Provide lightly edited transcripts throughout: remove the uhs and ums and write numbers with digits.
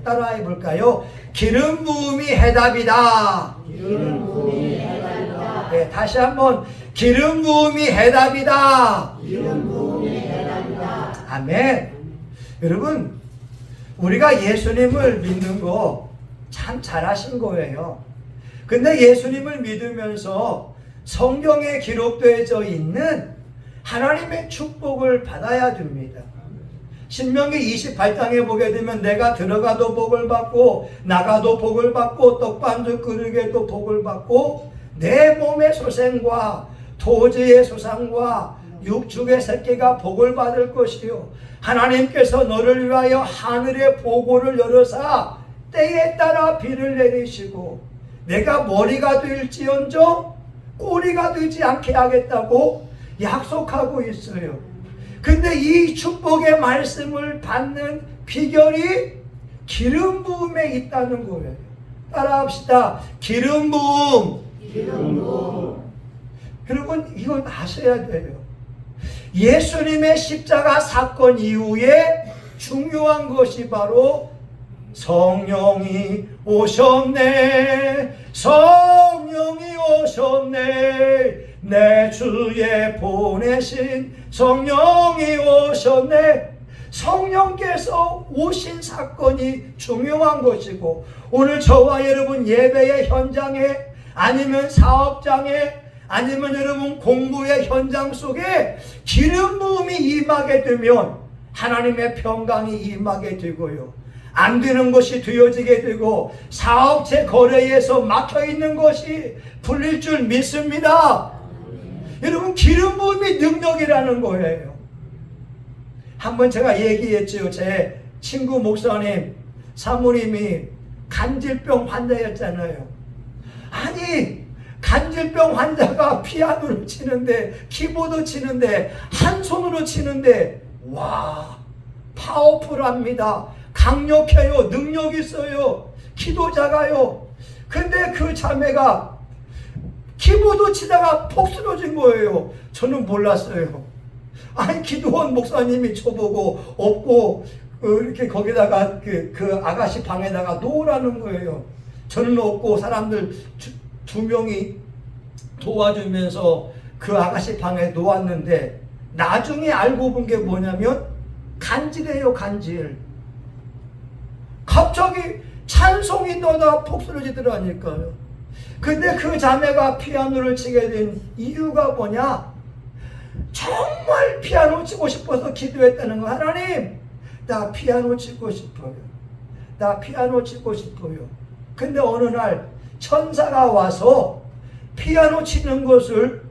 따라해 볼까요? 기름 부음이 해답이다. 기름 부음이 해답이다. 네, 다시 한번 기름 부음이 해답이다. 기름 부음이 해답이다. 아멘. 여러분, 우리가 예수님을 믿는 거 참 잘하신 거예요. 근데 예수님을 믿으면서 성경에 기록되어져 있는 하나님의 축복을 받아야 됩니다. 신명기 28장에 보게 되면 내가 들어가도 복을 받고 나가도 복을 받고 떡반죽 그릇에도 복을 받고 내 몸의 소생과 토지의 소산과 육축의 새끼가 복을 받을 것이요 하나님께서 너를 위하여 하늘의 보고를 열어사 때에 따라 비를 내리시고 내가 머리가 될지언정 꼬리가 되지 않게 하겠다고 약속하고 있어요. 근데 이 축복의 말씀을 받는 비결이 기름 부음에 있다는 거예요. 따라합시다. 기름 부음. 기름 부음. 여러분, 이건 아셔야 돼요. 예수님의 십자가 사건 이후에 중요한 것이 바로 성령이 오셨네, 성령이 오셨네, 내 주에 보내신 성령이 오셨네. 성령께서 오신 사건이 중요한 것이고, 오늘 저와 여러분 예배의 현장에 아니면 사업장에 아니면 여러분 공부의 현장 속에 기름 부음이 임하게 되면 하나님의 평강이 임하게 되고요, 안 되는 것이 되어지게 되고 사업체 거래에서 막혀있는 것이 풀릴 줄 믿습니다. 여러분, 기름 부음이 능력이라는 거예요. 한번 제가 얘기했죠. 제 친구 목사님 사모님이 간질병 환자였잖아요. 아니, 간질병 환자가 피아노를 치는데, 키보드 치는데, 한 손으로 치는데, 와, 파워풀합니다. 강력해요. 능력 있어요. 기도 작아요. 근데 그 자매가 키보드 치다가 폭 쓰러진 거예요. 저는 몰랐어요. 아니, 기도원 목사님이 저보고 업고 이렇게 거기다가 그 아가씨 방에다가 놓으라는 거예요. 저는 없고 사람들 두 명이 도와주면서 그 아가씨 방에 놓았는데, 나중에 알고 본 게 뭐냐면 간질이에요. 간질. 갑자기 찬송이 너다 폭 쓰러지더라니까요. 근데 그 자매가 피아노를 치게 된 이유가 뭐냐? 정말 피아노 치고 싶어서 기도했다는 거. 하나님, 나 피아노 치고 싶어요. 나 피아노 치고 싶어요. 근데 어느 날 천사가 와서 피아노 치는 것을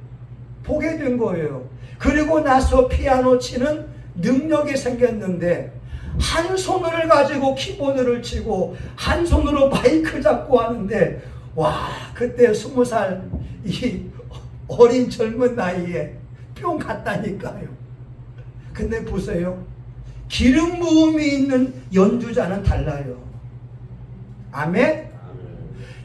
보게 된 거예요. 그리고 나서 피아노 치는 능력이 생겼는데, 한 손을 가지고 키보드를 치고 한 손으로 마이크 잡고 하는데, 와, 그때 20살 이 어린 젊은 나이에 뿅 갔다니까요. 근데 보세요, 기름 부음이 있는 연주자는 달라요. 아멘?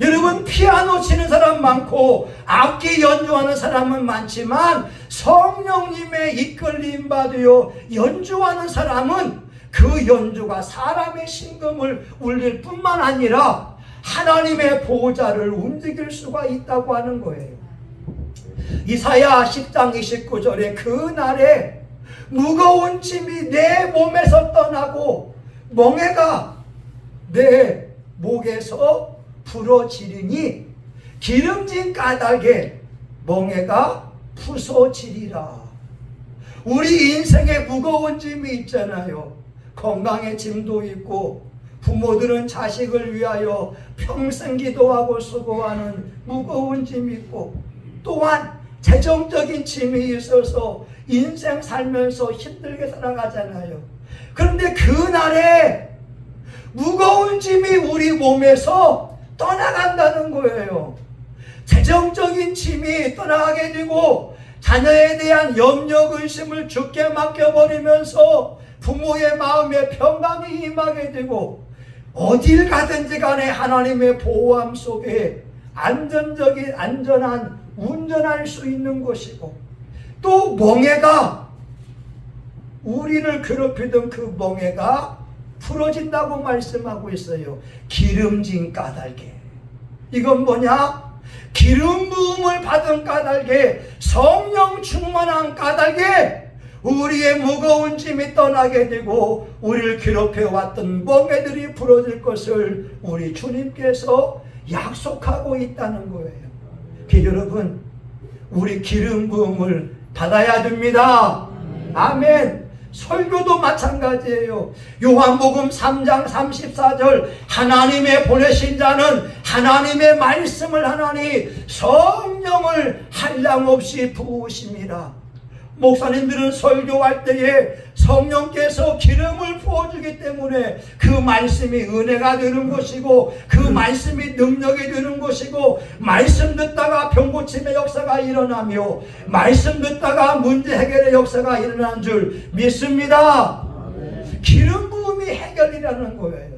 여러분, 피아노 치는 사람 많고 악기 연주하는 사람은 많지만 성령님의 이끌림 받으여 연주하는 사람은 그 연주가 사람의 심금을 울릴 뿐만 아니라 하나님의 보호자를 움직일 수가 있다고 하는 거예요. 이사야 10장 29절에 그날에 무거운 짐이 내 몸에서 떠나고 멍에가 내 목에서 부러지리니 기름진 까닭에 멍에가 부서지리라. 우리 인생에 무거운 짐이 있잖아요. 건강의 짐도 있고, 부모들은 자식을 위하여 평생 기도하고 수고하는 무거운 짐이 있고, 또한 재정적인 짐이 있어서 인생 살면서 힘들게 살아가잖아요. 그런데 그날에 무거운 짐이 우리 몸에서 떠나간다는 거예요. 재정적인 짐이 떠나가게 되고, 자녀에 대한 염려 근심을 주께 맡겨버리면서 부모의 마음에 평강이 임하게 되고, 어딜 가든지 간에 하나님의 보호함 속에 안전한 운전할 수 있는 것이고, 또 멍에가, 우리를 괴롭히던 그 멍에가 풀어진다고 말씀하고 있어요. 기름진 까닭에. 이건 뭐냐? 기름 부음을 받은 까닭에, 성령 충만한 까닭에 우리의 무거운 짐이 떠나게 되고 우리를 괴롭혀왔던 멍에들이 풀어질 것을 우리 주님께서 약속하고 있다는 거예요. 여러분, 우리 기름 부음을 받아야 됩니다. 아멘. 설교도 마찬가지예요. 요한복음 3장 34절, 하나님의 보내신 자는 하나님의 말씀을 하나니 성령을 한량없이 부으심이라. 목사님들은 설교할 때에 성령께서 기름을 부어주기 때문에 그 말씀이 은혜가 되는 것이고, 그 말씀이 능력이 되는 것이고, 말씀 듣다가 병고침의 역사가 일어나며 말씀 듣다가 문제 해결의 역사가 일어난 줄 믿습니다. 기름 부음이 해결이라는 거예요.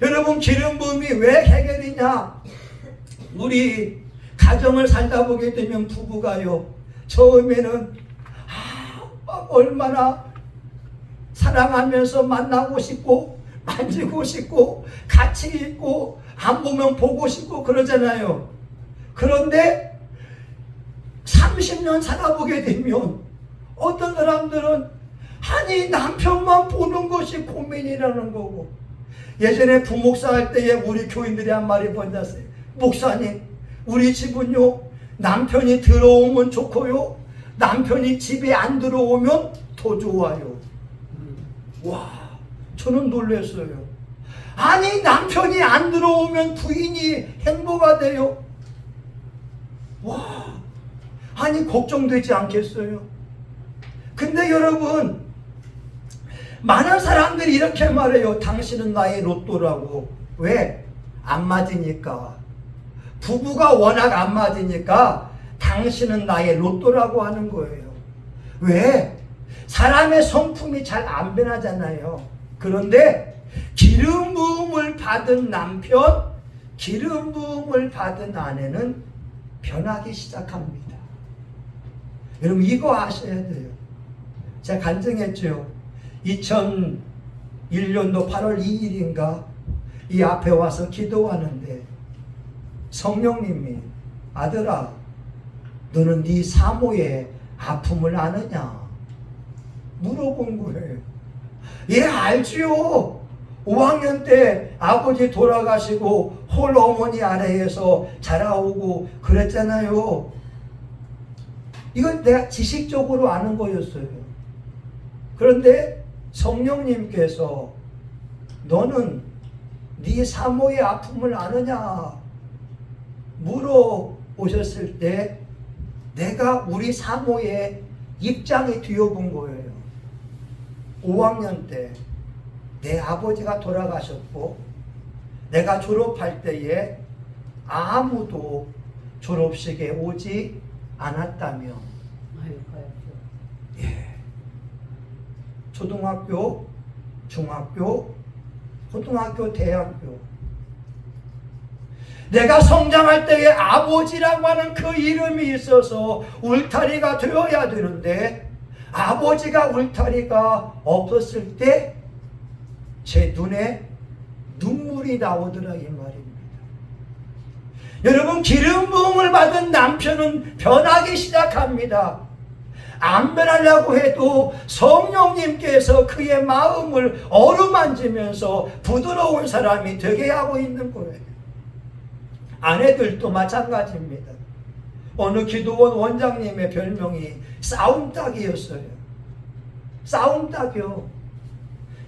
여러분, 기름 부음이 왜 해결이냐? 우리 가정을 살다 보게 되면 부부가요, 처음에는 얼마나 사랑하면서 만나고 싶고 만지고 싶고 같이 있고 안 보면 보고 싶고 그러잖아요. 그런데 30년 살아보게 되면 어떤 사람들은 아니 남편만 보는 것이 고민이라는 거고, 예전에 부목사 할 때에 우리 교인들이 한 말이 뭔지, 목사님 우리 집은요 남편이 들어오면 좋고요 남편이 집에 안 들어오면 더 좋아요. 와, 저는 놀랐어요. 아니 남편이 안 들어오면 부인이 행복가 돼요? 와, 아니 걱정되지 않겠어요? 근데 여러분, 많은 사람들이 이렇게 말해요. 당신은 나의 로또라고. 왜? 안 맞으니까. 부부가 워낙 안 맞으니까 당신은 나의 로또라고 하는 거예요. 왜? 사람의 성품이 잘 안 변하잖아요. 그런데 기름 부음을 받은 남편, 기름 부음을 받은 아내는 변하기 시작합니다. 여러분 이거 아셔야 돼요. 제가 간증했죠. 2001년도 8월 2일인가 이 앞에 와서 기도하는데 성령님이, 아들아 너는 네 사모의 아픔을 아느냐 물어본 거예요. 예, 알지요. 5학년 때 아버지 돌아가시고 홀 어머니 아래에서 자라오고 그랬잖아요. 이건 내가 지식적으로 아는 거였어요. 그런데 성령님께서 너는 네 사모의 아픔을 아느냐 물어보셨을 때 내가 우리 사모의 입장에 뒤어본 거예요. 5학년 때 내 아버지가 돌아가셨고 내가 졸업할 때에 아무도 졸업식에 오지 않았다며. 예. 초등학교, 중학교, 고등학교, 대학교. 내가 성장할 때에 아버지라고 하는 그 이름이 있어서 울타리가 되어야 되는데 아버지가 울타리가 없었을 때 제 눈에 눈물이 나오더라 이 말입니다. 여러분, 기름 부음을 받은 남편은 변하기 시작합니다. 안 변하려고 해도 성령님께서 그의 마음을 어루만지면서 부드러운 사람이 되게 하고 있는 거예요. 아내들도 마찬가지입니다. 어느 기도원 원장님의 별명이 싸움닭이었어요. 싸움닭이요.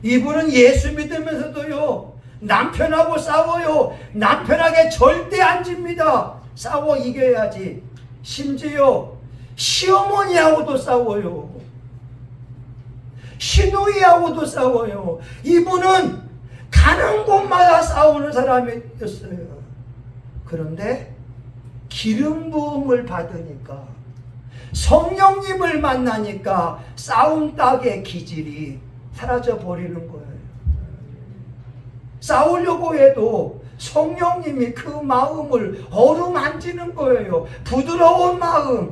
이분은 예수 믿으면서도요 남편하고 싸워요. 남편에게 절대 안 집니다. 싸워 이겨야지. 심지어 시어머니하고도 싸워요. 시누이하고도 싸워요. 이분은 가는 곳마다 싸우는 사람이었어요. 그런데 기름 부음을 받으니까, 성령님을 만나니까 싸움닭의 기질이 사라져 버리는 거예요. 싸우려고 해도 성령님이 그 마음을 어루만지는 거예요. 부드러운 마음.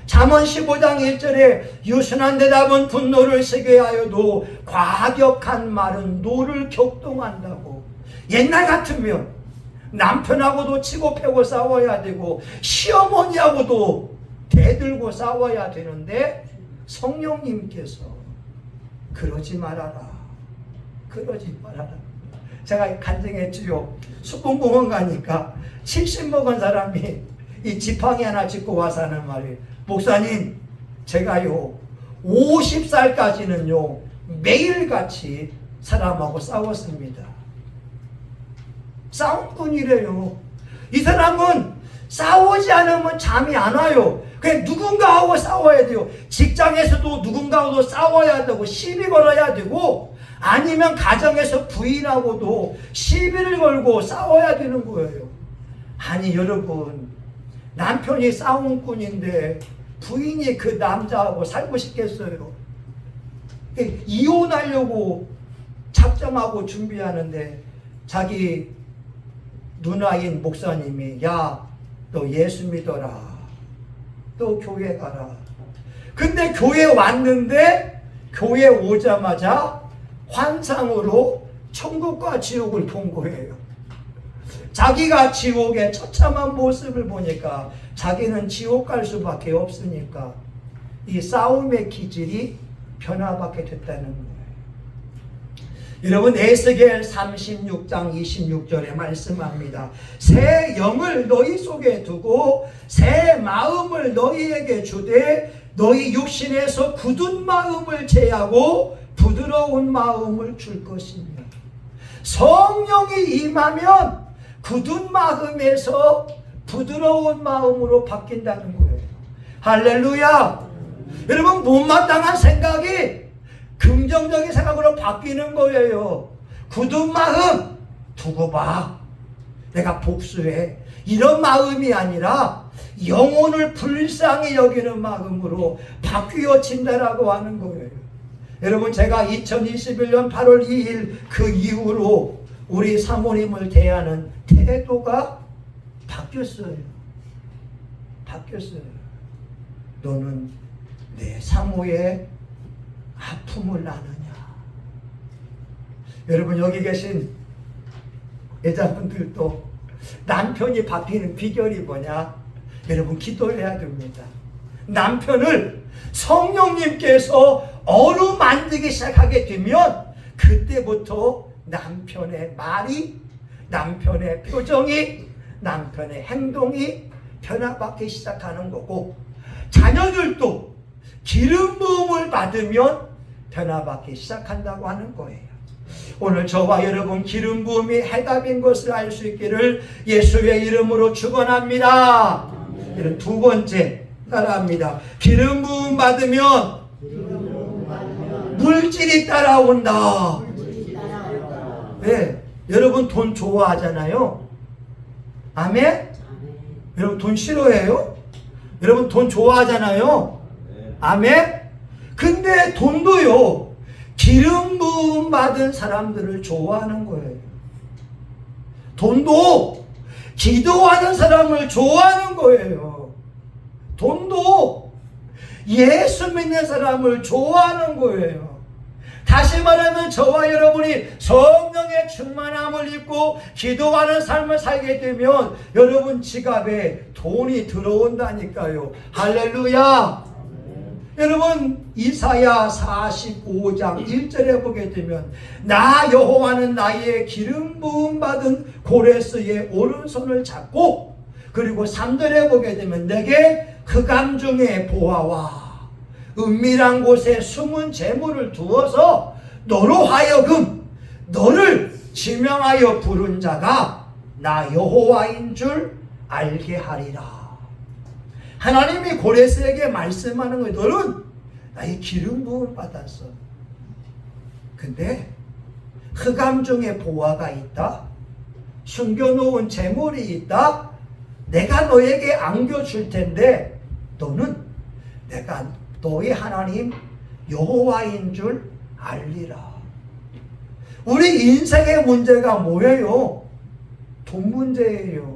잠언 15장 1절에 유순한 대답은 분노를 세게 하여도 과격한 말은 노를 격동한다고. 옛날 같으면 남편하고도 치고 패고 싸워야 되고 시어머니하고도 대들고 싸워야 되는데 성령님께서 그러지 말아라. 그러지 말아라. 제가 간증했지요. 숙공공원 가니까 70 먹은 사람이 이 지팡이 하나 짚고 와서 하는 말이에요. 목사님, 제가요 50살까지는요 매일같이 사람하고 싸웠습니다. 싸움꾼이래요. 이 사람은 싸우지 않으면 잠이 안 와요. 그냥 누군가하고 싸워야 돼요. 직장에서도 누군가하고 싸워야 되고 시비 걸어야 되고, 아니면 가정에서 부인하고도 시비를 걸고 싸워야 되는 거예요. 아니 여러분, 남편이 싸움꾼인데 부인이 그 남자하고 살고 싶겠어요? 이혼하려고 작정하고 준비하는데 자기 누나인 목사님이 야, 너 예수 믿어라. 또 교회 가라. 근데 교회 왔는데 교회 오자마자 환상으로 천국과 지옥을 본 거예요. 자기가 지옥의 처참한 모습을 보니까 자기는 지옥 갈 수밖에 없으니까 이 싸움의 기질이 변화받게 됐다는 거예요. 여러분, 에스겔 36장 26절에 말씀합니다. 새 영을 너희 속에 두고 새 마음을 너희에게 주되 너희 육신에서 굳은 마음을 제하고 부드러운 마음을 줄 것이며. 성령이 임하면 굳은 마음에서 부드러운 마음으로 바뀐다는 거예요. 할렐루야. 여러분, 못마땅한 생각이 긍정적인 생각으로 바뀌는 거예요. 굳은 마음 두고 봐. 내가 복수해. 이런 마음이 아니라 영혼을 불쌍히 여기는 마음으로 바뀌어진다라고 하는 거예요. 여러분, 제가 2021년 8월 2일 그 이후로 우리 사모님을 대하는 태도가 바뀌었어요. 바뀌었어요. 너는 내 사모의 아픔을 나누냐. 여러분, 여기 계신 여자분들도 남편이 바뀌는 비결이 뭐냐? 여러분, 기도해야 됩니다. 남편을 성령님께서 어루만지기 시작하게 되면 그때부터 남편의 말이, 남편의 표정이, 남편의 행동이 변화받기 시작하는 거고, 자녀들도 기름 부음을 받으면 변화받기 시작한다고 하는 거예요. 오늘 저와 여러분 기름 부음이 해답인 것을 알 수 있기를 예수의 이름으로 축원합니다. 이런 두 번째 따라합니다. 기름 부음 받으면 물질이 따라온다. 네, 여러분 돈 좋아하잖아요. 아멘? 여러분 돈 싫어해요? 여러분 돈 좋아하잖아요. 아멘? 근데 돈도요, 기름 부음 받은 사람들을 좋아하는 거예요. 돈도 기도하는 사람을 좋아하는 거예요. 돈도 예수 믿는 사람을 좋아하는 거예요. 다시 말하면 저와 여러분이 성령의 충만함을 입고 기도하는 삶을 살게 되면 여러분 지갑에 돈이 들어온다니까요. 할렐루야. 여러분, 이사야 45장 1절에 보게 되면 나 여호와는 나의 기름 부음 받은 고레스의 오른손을 잡고, 그리고 3절에 보게 되면 내게 흑암 중에 보아와 은밀한 곳에 숨은 재물을 두어서 너로 하여금 너를 지명하여 부른 자가 나 여호와인 줄 알게 하리라. 하나님이 고레스에게 말씀하는 거예요. 너는 나의 기름 부음 받았어. 근데 흑암 중에 보화가 있다. 숨겨놓은 재물이 있다. 내가 너에게 안겨줄 텐데 너는 내가 너의 하나님 여호와인 줄 알리라. 우리 인생의 문제가 뭐예요? 돈 문제예요.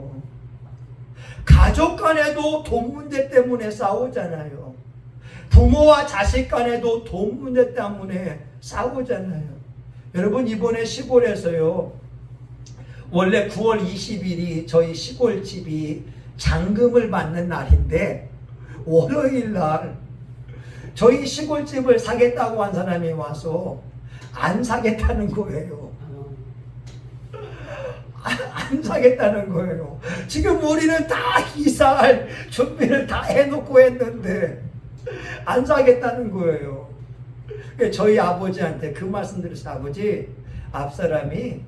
가족 간에도 돈 문제 때문에 싸우잖아요. 부모와 자식 간에도 돈 문제 때문에 싸우잖아요. 여러분, 이번에 시골에서요, 원래 9월 20일이 저희 시골집이 잔금을 받는 날인데, 월요일 날 저희 시골집을 사겠다고 한 사람이 와서 안 사겠다는 거예요. 안 사겠다는 거예요. 지금 우리는 다 이사할 준비를 다 해놓고 했는데 안 사겠다는 거예요. 저희 아버지한테 그 말씀 드렸어요. 아버지, 앞사람이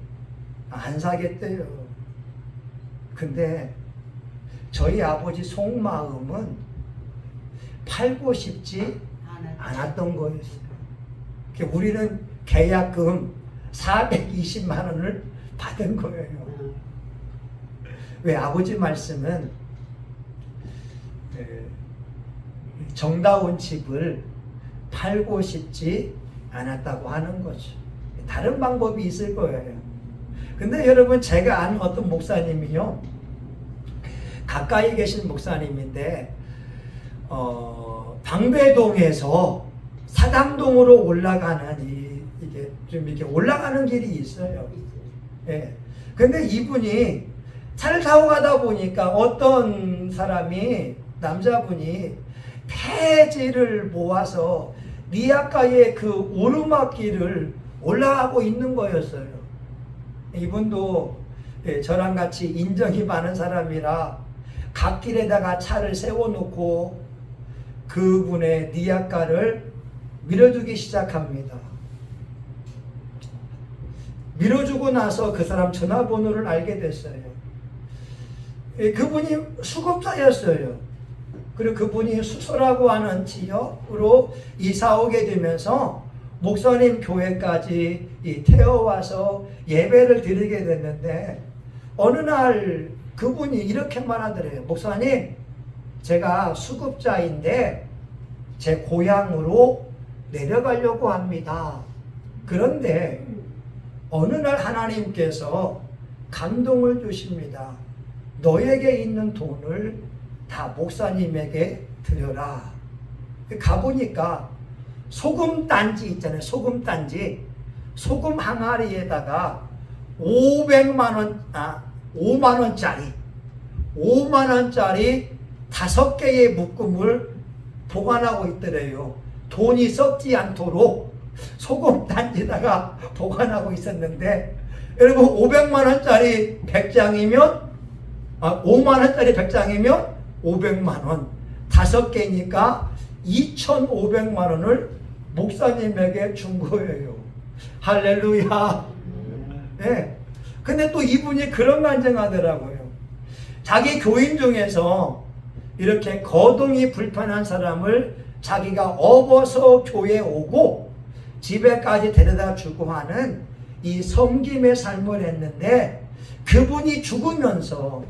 안 사겠대요. 근데 저희 아버지 속마음은 팔고 싶지 않았던 거였어요. 우리는 계약금 420만 원을 받은 거예요. 왜? 아버지 말씀은 정다운 집을 팔고 싶지 않았다고 하는 거죠. 다른 방법이 있을 거예요. 근데 여러분, 제가 아는 어떤 목사님이요, 가까이 계신 목사님인데 방배동에서 사당동으로 올라가는 이게 좀 이렇게 올라가는 길이 있어요. 예. 근데 이분이 차를 타고 가다 보니까 어떤 사람이, 남자분이 폐지를 모아서 리아카의 그 오르막길을 올라가고 있는 거였어요. 이분도 저랑 같이 인정이 많은 사람이라 갓길에다가 차를 세워놓고 그분의 리아카를 밀어주기 시작합니다. 밀어주고 나서 그 사람 전화번호를 알게 됐어요. 그분이 수급자였어요. 그리고 그분이 수소라고 하는 지역으로 이사 오게 되면서 목사님 교회까지 태워와서 예배를 드리게 됐는데, 어느 날 그분이 이렇게 말하더래요. 목사님, 제가 수급자인데 제 고향으로 내려가려고 합니다. 그런데 어느 날 하나님께서 감동을 주십니다. 너에게 있는 돈을 다 목사님에게 드려라. 가보니까 소금단지 있잖아요. 소금단지. 소금 항아리에다가 5만원짜리 5만원짜리 5개의 보관하고 있더래요. 돈이 썩지 않도록 소금단지에다가 보관하고 있었는데, 여러분, 500만원짜리 100장이면 5만원짜리 100장이면 500만원 5개니까 2,500만원을 목사님에게 준 거예요. 할렐루야. 네. 근데 또 이분이 그런 간증하더라고요. 자기 교인 중에서 이렇게 거동이 불편한 사람을 자기가 업어서 교회에 오고 집에까지 데려다 주고 하는 이 섬김의 삶을 했는데, 그분이 죽으면서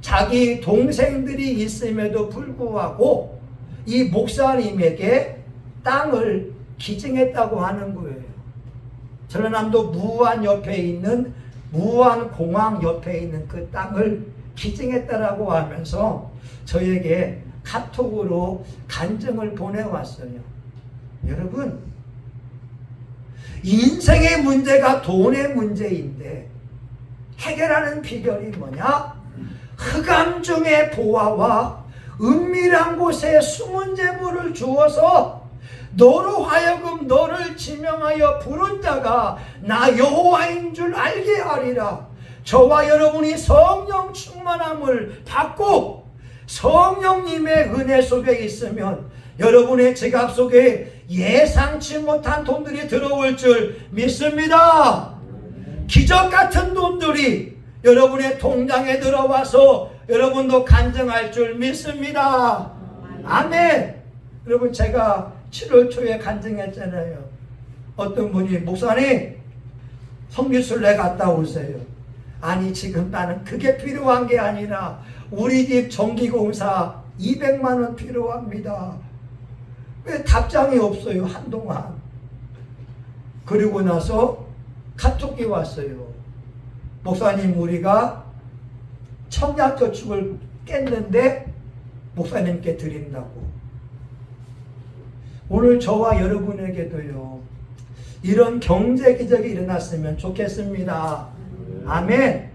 자기 동생들이 있음에도 불구하고 이 목사님에게 땅을 기증했다고 하는 거예요. 전라남도 무안 옆에 있는 무안공항 옆에 있는 그 땅을 기증했다라고 하면서 저에게 카톡으로 간증을 보내왔어요. 여러분, 인생의 문제가 돈의 문제인데 해결하는 비결이 뭐냐? 흑암 중의 보화와 은밀한 곳에 숨은 재물을 주어서 너로 하여금 너를 지명하여 부른 자가 나 여호와인 줄 알게 하리라. 저와 여러분이 성령 충만함을 받고 성령님의 은혜 속에 있으면 여러분의 지갑 속에 예상치 못한 돈들이 들어올 줄 믿습니다. 기적 같은 돈들이 여러분의 통장에 들어와서 여러분도 간증할 줄 믿습니다. 아멘. 여러분, 제가 7월 초에 간증했잖아요. 어떤 분이 목사님 성기순례 갔다 오세요. 아니, 지금 나는 그게 필요한 게 아니라 우리 집 전기공사 200만 원 필요합니다. 왜 답장이 없어요, 한동안. 그리고 나서 카톡이 왔어요. 목사님, 우리가 청약저축을 깼는데 목사님께 드린다고. 오늘 저와 여러분에게도요, 이런 경제 기적이 일어났으면 좋겠습니다. 아멘.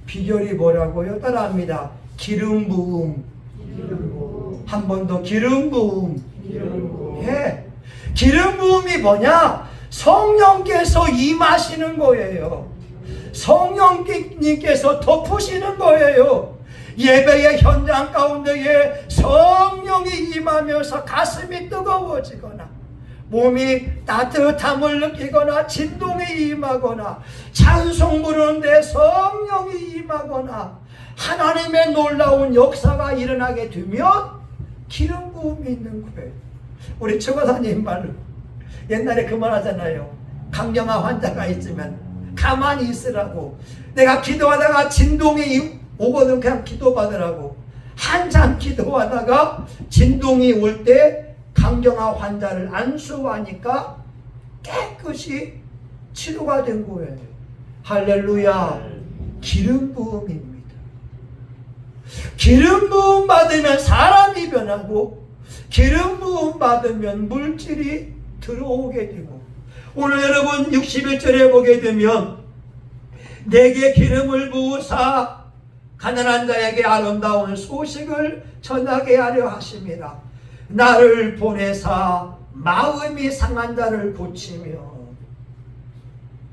비결이 뭐라고요? 따라합니다. 기름 부음. 한 번 더 기름 부음. 예. 기름 부음이 뭐냐? 성령께서 임하시는 거예요. 성령님께서 덮으시는 거예요. 예배의 현장 가운데에 성령이 임하면서 가슴이 뜨거워지거나 몸이 따뜻함을 느끼거나 진동이 임하거나 찬송 부르는데 성령이 임하거나 하나님의 놀라운 역사가 일어나게 되면 기름 부음이 있는 거예요. 우리 최고사님 말로 옛날에 그 말 하잖아요. 강경화 환자가 있으면 가만히 있으라고. 내가 기도하다가 진동이 오거든 그냥 기도받으라고. 한참 기도하다가 진동이 올 때 강경화 환자를 안수하니까 깨끗이 치료가 된 거예요. 할렐루야. 기름 부음입니다. 기름 부음 받으면 사람이 변하고 기름 부음 받으면 물질이 들어오게 되고, 오늘 여러분 61절에 보게 되면 내게 기름을 부으사 가난한 자에게 아름다운 소식을 전하게 하려 하심이라. 나를 보내사 마음이 상한 자를 고치며.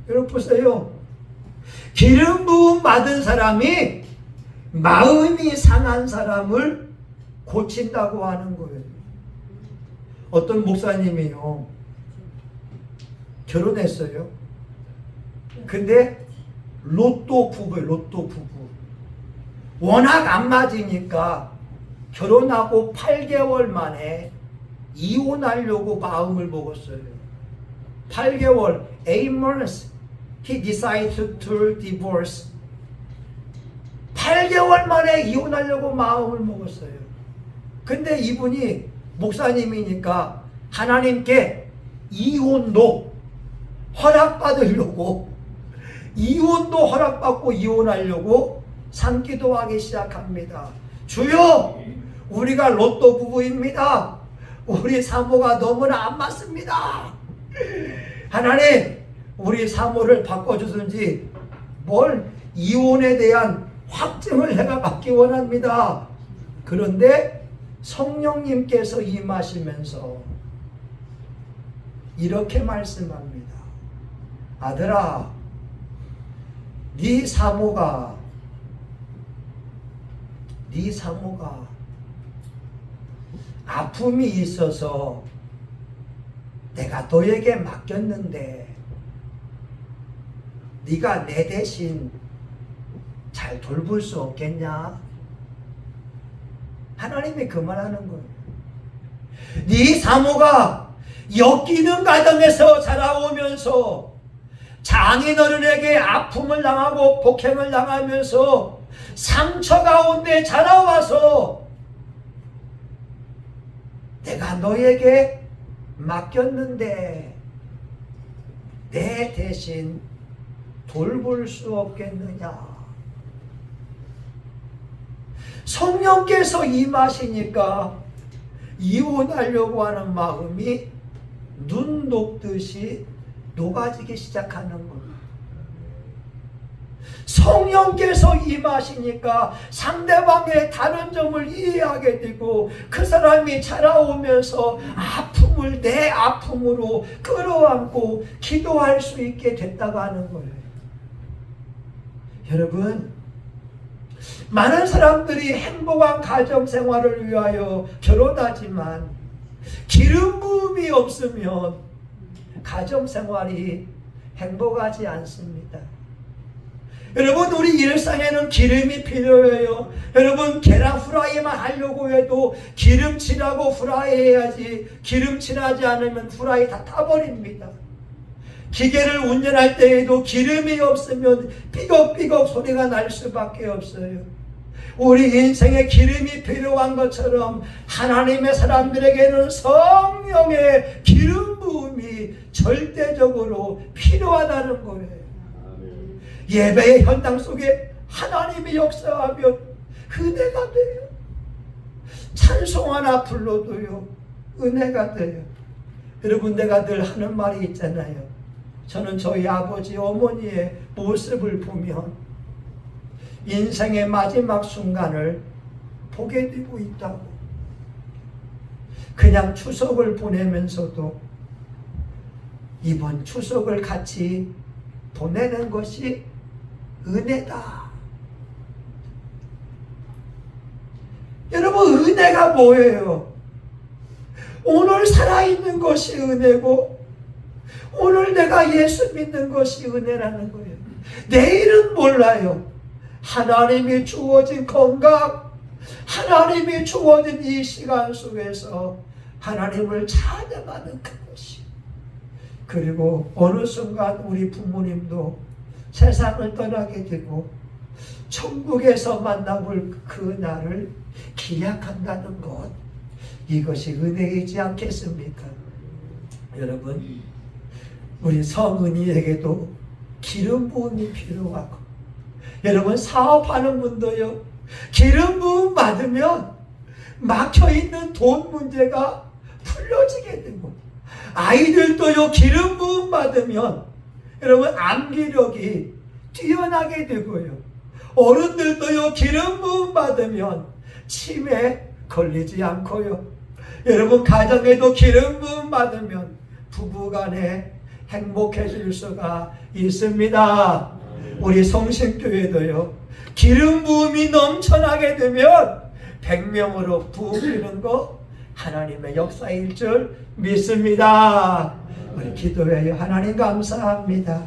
여러분 보세요. 기름 부음 받은 사람이 마음이 상한 사람을 고친다고 하는 거예요. 어떤 목사님이요, 결혼했어요. 근데 로또 부부예요. 로또 부부. 워낙 안 맞으니까 결혼하고 8개월 만에 이혼하려고 마음을 먹었어요. 8개월, 8 months, he decided to divorce. 8개월 만에 이혼하려고 마음을 먹었어요. 근데 이분이 목사님이니까 하나님께 이혼도 허락받으려고, 이혼도 허락받고 이혼하려고 산기도하기 시작합니다. 주여, 우리가 로또 부부입니다. 우리 사모가 너무나 안 맞습니다. 하나님, 우리 사모를 바꿔주든지 뭘 이혼에 대한 확증을 내가 받기 원합니다. 그런데 성령님께서 임하시면서 이렇게 말씀합니다. 아들아, 네 사모가 아픔이 있어서 내가 너에게 맡겼는데 네가 내 대신 잘 돌볼 수 없겠냐? 하나님이 그 말하는 거예요. 네 사모가 엮이는 가정에서 자라오면서 장인어른에게 아픔을 당하고 폭행을 당하면서 상처 가운데 자라와서 내가 너에게 맡겼는데 내 대신 돌볼 수 없겠느냐? 성령께서 임하시니까 이혼하려고 하는 마음이 눈 녹듯이 녹아지기 시작하는 겁니다. 성령께서 임하시니까 상대방의 다른 점을 이해하게 되고 그 사람이 자라오면서 아픔을 내 아픔으로 끌어안고 기도할 수 있게 됐다고 하는 거예요. 여러분, 많은 사람들이 행복한 가정생활을 위하여 결혼하지만 기름 부음이 없으면 가정생활이 행복하지 않습니다. 여러분, 우리 일상에는 기름이 필요해요. 여러분, 계란 후라이만 하려고 해도 기름칠하고 후라이 해야지, 기름칠하지 않으면 후라이 다 타버립니다. 기계를 운전할 때에도 기름이 없으면 삐걱삐걱 소리가 날 수밖에 없어요. 우리 인생에 기름이 필요한 것처럼 하나님의 사람들에게는 성령의 기름 부음이 절대적으로 필요하다는 거예요. 예배의 현장 속에 하나님이 역사하며 은혜가 돼요. 찬송 하나 불러도요 은혜가 돼요. 여러분, 내가 늘 하는 말이 있잖아요. 저는 저희 아버지 어머니의 모습을 보면 인생의 마지막 순간을 보게 되고 있다고. 그냥 추석을 보내면서도 이번 추석을 같이 보내는 것이 은혜다. 여러분, 은혜가 뭐예요? 오늘 살아있는 것이 은혜고 오늘 내가 예수 믿는 것이 은혜라는 거예요. 내일은 몰라요. 하나님이 주어진 건강, 하나님이 주어진 이 시간 속에서 하나님을 찬양하는 그것이. 그리고 어느 순간 우리 부모님도 세상을 떠나게 되고 천국에서 만나볼 그 날을 기약한다는 것, 이것이 은혜이지 않겠습니까? 여러분, 우리 성은이에게도 기름 부음이 필요하고, 여러분, 사업하는 분도요 기름 부음 받으면 막혀있는 돈 문제가 풀려지게 되고, 아이들도요 기름 부음 받으면 여러분 암기력이 뛰어나게 되고요, 어른들도요 기름 부음 받으면 치매 걸리지 않고요, 여러분 가정에도 기름 부음 받으면 부부간에 행복해질 수가 있습니다. 우리 성신교회도요 기름 부음이 넘쳐나게 되면 100명으로 부으시는 거 하나님의 역사일 줄 믿습니다. 우리 기도해요. 하나님 감사합니다.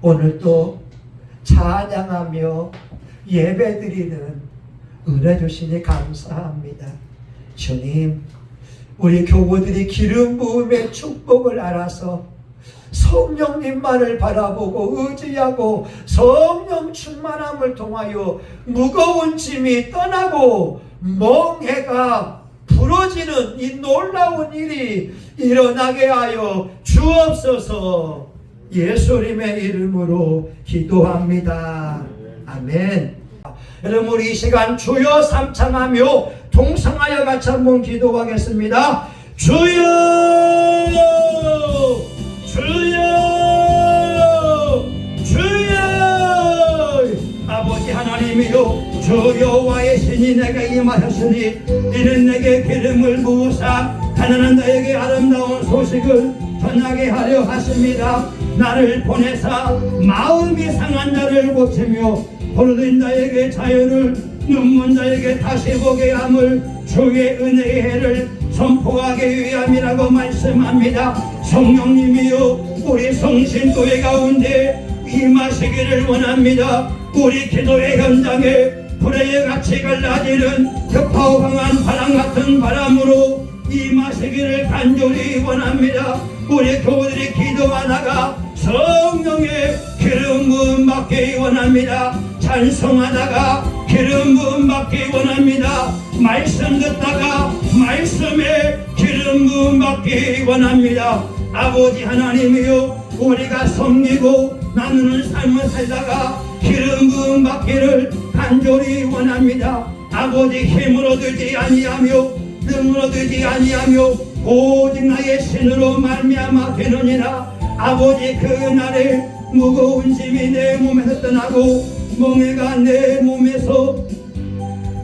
오늘도 찬양하며 예배드리는 은혜 주시니 감사합니다. 주님, 우리 교우들이 기름 부음의 축복을 알아서 성령님만을 바라보고 의지하고 성령 충만함을 통하여 무거운 짐이 떠나고 멍해가 부러지는 이 놀라운 일이 일어나게 하여 주옵소서. 예수님의 이름으로 기도합니다. 아멘. 여러분, 우리 이 시간 주여 삼창하며 동성하여 같이 한번 기도하겠습니다. 주여, 주여, 주여. 아버지 하나님이여, 주 여호와의 신이 내게 임하셨으니 이는 내게 기름을 부으사 가난한 자에게 아름다운 소식을 전하게 하려 하십니다. 나를 보내사 마음이 상한 자를 고치며 포로된 자에게 자유를, 눈먼 자에게 다시 보게 함을, 주의 은혜의 해를 선포하기 위함이라고 말씀합니다. 성령님이여, 우리 성신교회 가운데 임하시기를 원합니다. 우리 기도의 현장에 불의 같이 갈라지는 격하고 강한 바람 같은 바람으로 임하시기를 간절히 원합니다. 우리 교우들이 기도하다가 성령의 기름 부음 받기 원합니다. 찬송하다가 기름 부음 받기 원합니다. 말씀 듣다가 말씀에 기름 부음 받기 원합니다. 아버지 하나님이여, 우리가 섬기고 나누는 삶을 살다가 기름 부음 받기를 간절히 원합니다. 아버지, 힘으로 되지 아니하며 능으로 되지 아니하며 오직 나의 신으로 말미암아 되느니라. 아버지, 그날에 무거운 짐이 내 몸에서 떠나고 멍에가 내 몸에서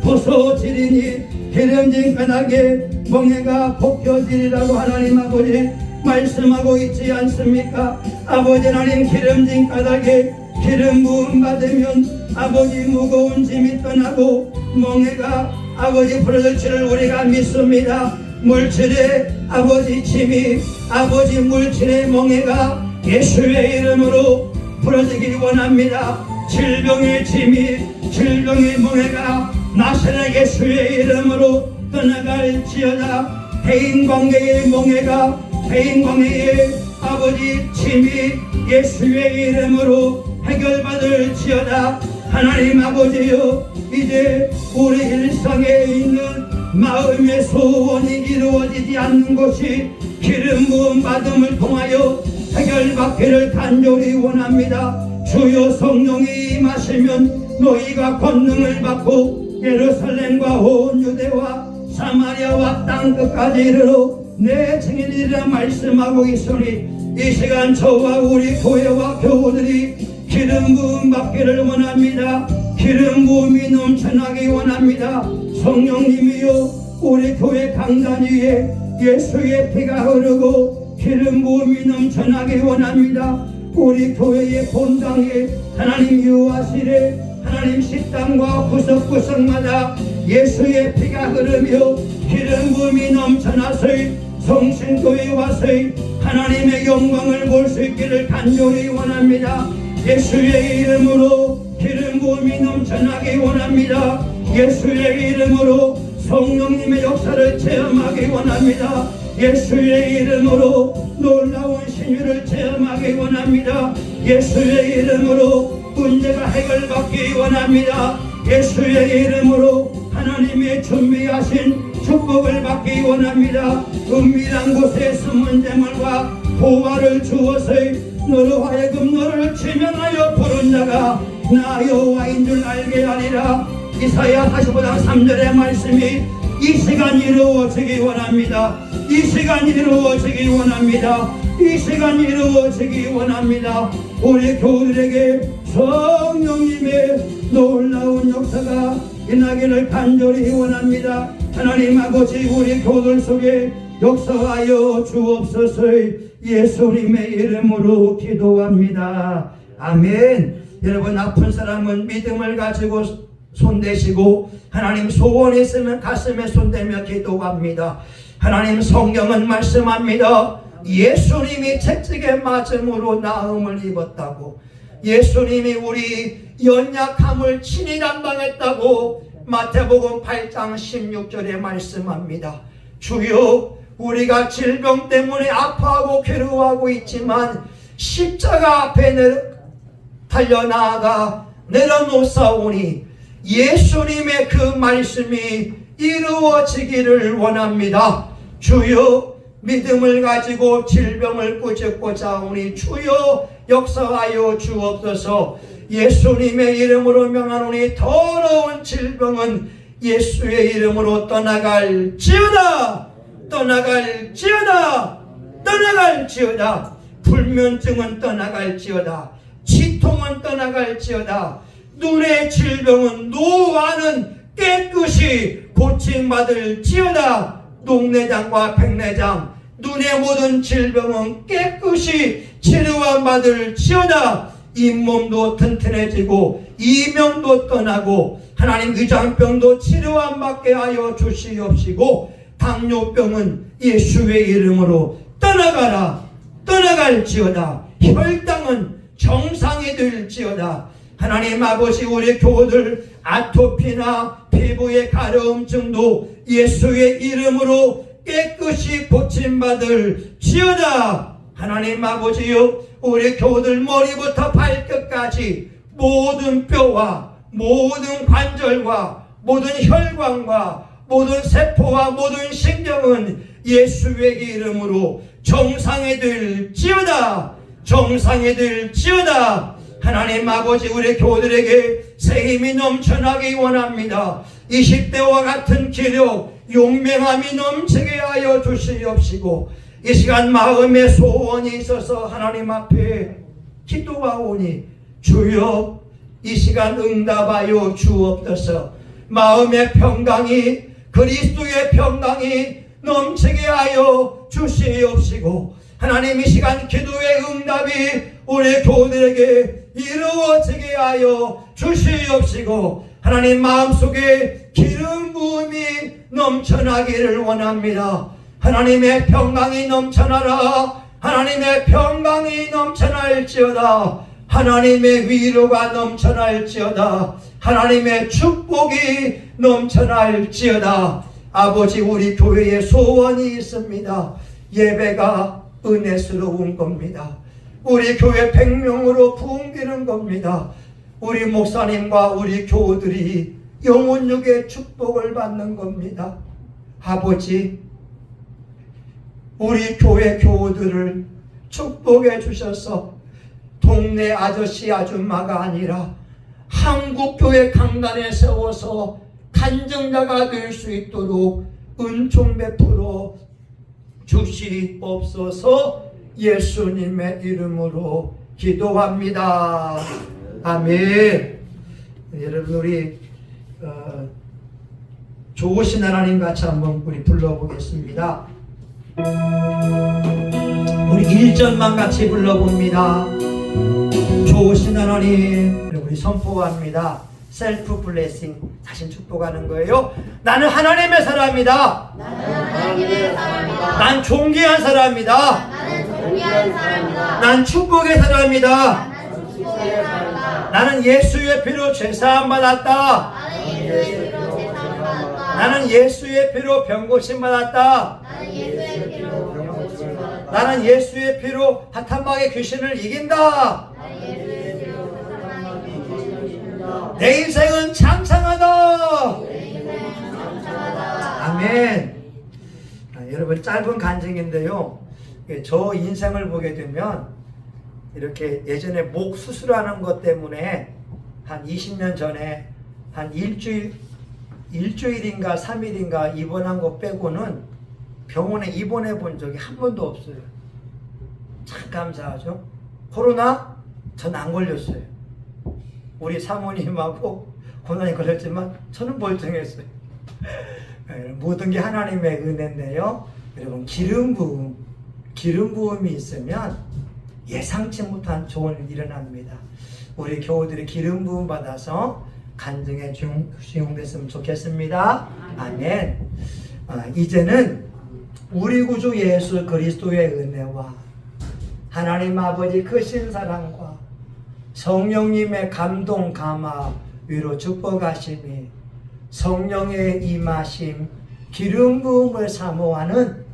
벗어지리니 기름진 까닭에 멍에가 벗겨지리라고 하나님 아버지 말씀하고 있지 않습니까? 아버지 하나님, 기름진 까닭에 기름 부음 받으면 아버지 무거운 짐이 떠나고 멍에가 아버지 부러질 줄을 우리가 믿습니다. 물질의 아버지 짐이, 아버지 물질의 멍에가 예수의 이름으로 부러지길 원합니다. 질병의 짐이, 질병의 멍에가 나사렛 예수의 이름으로 떠나갈지어다. 대인관계의 멍에가, 대인관계의 아버지 짐이 예수의 이름으로 해결받을지어다. 하나님 아버지여, 이제 우리 일상에 있는 마음의 소원이 이루어지지 않는 것이 기름 부음 받음을 통하여 해결받기를 간절히 원합니다. 주여 성령이 임하시면 너희가 권능을 받고 예루살렘과 온 유대와 사마리아와 땅 끝까지 이르러 내 증인이라 말씀하고 있으니 이 시간 저와 우리 교회와 교우들이 기름 부음 받기를 원합니다. 기름 부음이 넘쳐나기 원합니다. 성령님이여 우리 교회 강단 위에 예수의 피가 흐르고 기름 부음이 넘쳐나기 원합니다. 우리 교회의 본당에 하나님 유아실에 하나님 식당과 구석구석마다 예수의 피가 흐르며 기름 부음이 넘쳐나서 성신교회에 와서 하나님의 영광을 볼 수 있기를 간절히 원합니다. 예수의 이름으로 기름 부음이 넘쳐나기 원합니다. 예수의 이름으로 성령님의 역사를 체험하기 원합니다. 예수의 이름으로 놀라운 신유를 체험하기 원합니다. 예수의 이름으로 문제가 해결받기 원합니다. 예수의 이름으로 하나님의 준비하신 축복을 받기 원합니다. 은밀한 곳에 숨은 재물과 보화를 주어서 너로 하여금 너를 지명하여 부른 자가 나 여호와인 줄 알게 하리라. 이사야 45장 3절의 말씀이 이 시간 이루어지기 원합니다. 이 시간 이루어지기 원합니다. 이 시간 이루어지기 원합니다. 우리 교우들에게 성령님의 놀라운 역사가 일어나기를 간절히 원합니다. 하나님 아버지 우리 교우들 속에 역사하여 주옵소서. 예수님의 이름으로 기도합니다. 아멘. 여러분 아픈 사람은 믿음을 가지고 손대시고 하나님 소원이 있으면 가슴에 손대며 기도합니다. 하나님 성경은 말씀합니다. 예수님이 채찍에 맞음으로 나음을 입었다고. 예수님이 우리 연약함을 친히 담당했다고 마태복음 8장 16절에 말씀합니다. 주여 우리가 질병 때문에 아파하고 괴로워하고 있지만 십자가 앞에 달려나아가 내려놓사오니 예수님의 그 말씀이 이루어지기를 원합니다. 주여 믿음을 가지고 질병을 꾸짖고자 하오니 주여 역사하여 주옵소서. 예수님의 이름으로 명하노니 더러운 질병은 예수의 이름으로 떠나갈지어다. 떠나갈지어다. 떠나갈지어다. 불면증은 떠나갈지어다. 치통은 떠나갈지어다. 눈의 질병은 노화는 깨끗이 고침받을지어다. 녹내장과 백내장 눈의 모든 질병은 깨끗이 치료와 받을지어다. 잇몸도 튼튼해지고 이명도 떠나고 하나님 위장병도 치료와 받게 하여 주시옵시고 당뇨병은 예수의 이름으로 떠나가라. 떠나갈지어다. 혈당은 정상이 될지어다. 하나님 아버지 우리 교우들 아토피나 피부의 가려움증도 예수의 이름으로 깨끗이 고침받을지어다. 하나님 아버지요 우리 교우들 머리부터 발끝까지 모든 뼈와 모든 관절과 모든 혈관과 모든 세포와 모든 신경은 예수의 이름으로 정상이 될지어다. 정상이 될지어다. 하나님 아버지 우리 교우들에게 새 힘이 넘쳐나기 원합니다. 20대와 같은 기력 용맹함이 넘치게 하여 주시옵시고 이 시간 마음에 소원이 있어서 하나님 앞에 기도하오니 주여 이 시간 응답하여 주옵소서. 마음의 평강이 그리스도의 평강이 넘치게 하여 주시옵시고 하나님 이 시간 기도의 응답이 우리 교우들에게 이루어지게 하여 주시옵시고 하나님 마음속에 기름 부음이 넘쳐나기를 원합니다. 하나님의 평강이 넘쳐나라. 하나님의 평강이 넘쳐날지어다. 하나님의 위로가 넘쳐날지어다. 하나님의 축복이 넘쳐날지어다. 아버지 우리 교회에 소원이 있습니다. 예배가 은혜스러운 겁니다. 우리 교회 100명으로 부흥되는 겁니다. 우리 목사님과 우리 교우들이 영혼육의 축복을 받는 겁니다. 아버지 우리 교회 교우들을 축복해 주셔서 동네 아저씨 아줌마가 아니라 한국교회 강단에 세워서 간증자가 될 수 있도록 은총 베풀어 주시옵소서. 예수님의 이름으로 기도합니다. 아멘. 여러분 우리 좋으신 하나님 같이 한번 우리 불러보겠습니다. 우리 1절만 같이 불러봅니다. 좋으신 하나님. 우리 선포합니다. 셀프 블레싱, 자신 축복하는 거예요. 나는 하나님의 사람이다. 나는 하나님의 사람이다. 난 존귀한 사람이다. 나는 존귀한 사람이다. 난 축복의 사람이다. 나는 축복의 사람이다. 나는 예수의 피로 죄사함 받았다. 나는 예수의 피로 제사함 받았다. 나는 예수의 피로 병고침 받았다. 나는 예수의 피로 병고침 받았다. 나는 예수의 피로 사탄마귀의 귀신을 이긴다. 나는 예수의 피로 사탄마귀의 귀신을 이긴다. 내 인생은 장창하다. 내 인생은 장창하다. 아멘. 여러분 짧은 간증인데요. 저 인생을 보게 되면 이렇게 예전에 목 수술하는 것 때문에 한 20년 전에 한 일주일인가 3일인가 입원한 거 빼고는 병원에 입원해 본 적이 한 번도 없어요. 참 감사하죠. 코로나 전 안 걸렸어요. 우리 사모님하고 고난이 걸렸지만 저는 멀쩡했어요. 모든 게 하나님의 은혜인데요. 여러분 기름 부음이 있으면 예상치 못한 좋은 일이 일어납니다. 우리 교우들이 기름 부음 받아서 간증에 수용됐으면 좋겠습니다. 아멘. 이제는 우리 구주 예수 그리스도의 은혜와 하나님 아버지 크신 사랑과 성령님의 감동 감화 위로 축복하심이 성령의 임하심 기름 부음을 사모하는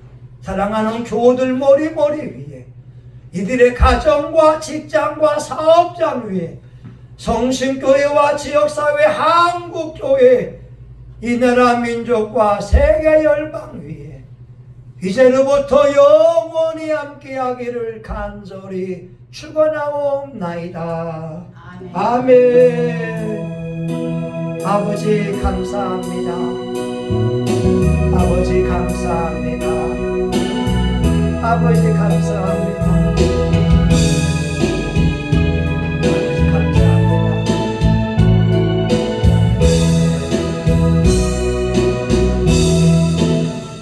사랑하는 교우들 머리 위에 이들의 가정과 직장과 사업장 위에 성신교회와 지역사회 한국교회 이 나라 민족과 세계 열방 위에 이제로부터 영원히 함께하기를 간절히 축원하옵나이다. 아멘. 아버지 감사합니다. 아버지 감사합니다. 아버지 감사합니다. 아버지 감사합니다.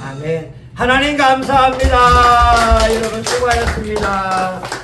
아멘. 하나님 감사합니다. 여러분 수고하셨습니다.